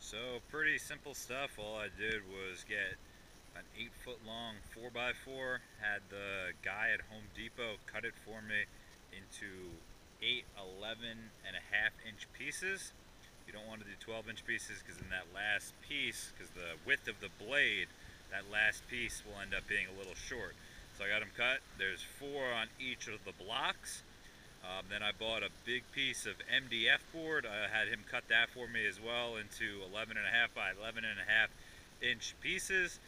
So pretty simple stuff. All I did was get an 8 foot long 4x4, had the guy at Home Depot cut it for me into 8 11.5 inch pieces. You don't want to do 12-inch pieces because in that last piece, because the width of the blade, that last piece will end up being a little short. So I got them cut. There's 4 on each of the blocks. Then I bought a big piece of MDF board. I had him cut that for me as well into 11.5 by 11.5 inch pieces.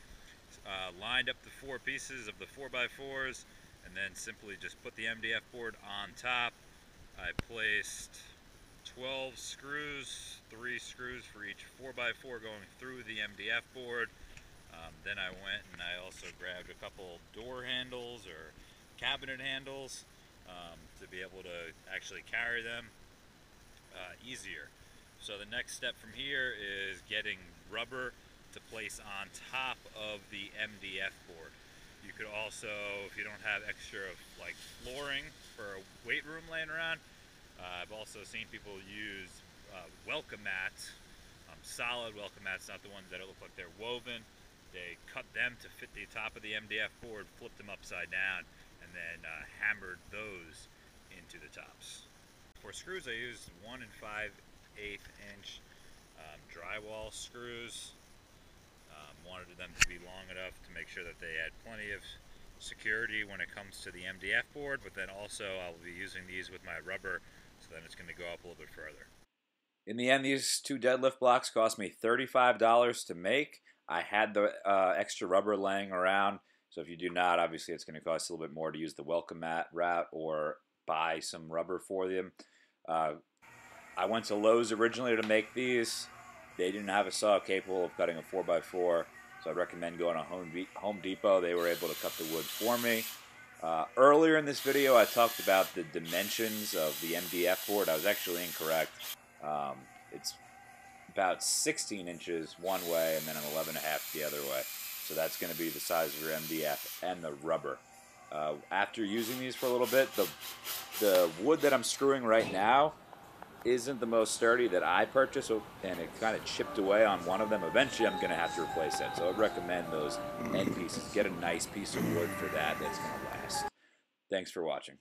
Lined up the 4 pieces of the 4x4s, and then simply just put the MDF board on top. I placed 12 screws, 3 screws for each 4x4 going through the MDF board. Then I went and I also grabbed a couple door handles or cabinet handles to be able to actually carry them easier. So the next step from here is getting rubber to place on top of the MDF board. You could also, if you don't have extra like flooring for a weight room laying around, I've also seen people use welcome mats, solid welcome mats, not the ones that look like they're woven. They cut them to fit the top of the MDF board, flipped them upside down, and then hammered those into the tops. For screws, I used 1 5/8 inch drywall screws. Wanted them to be long enough to make sure that they had plenty of security when it comes to the MDF board, but then also I'll be using these with my rubber, so then it's going to go up a little bit further. In the end, these two deadlift blocks cost me $35 to make. I had the extra rubber laying around, so if you do not, obviously it's going to cost a little bit more to use the welcome mat route or buy some rubber for them. I went to Lowe's originally to make these. They didn't have a saw capable of cutting a 4x4, so I'd recommend going to Home Depot. They were able to cut the wood for me. Earlier in this video, I talked about the dimensions of the MDF board. I was actually incorrect. It's about 16 inches one way and then an 11.5 the other way. So that's going to be the size of your MDF and the rubber. After using these for a little bit, the wood that I'm screwing right now isn't the most sturdy that I purchased, and it kind of chipped away on one of them. Eventually I'm going to have to replace that, so I'd recommend those end pieces. Get a nice piece of wood for that that's going to last. Thanks for watching.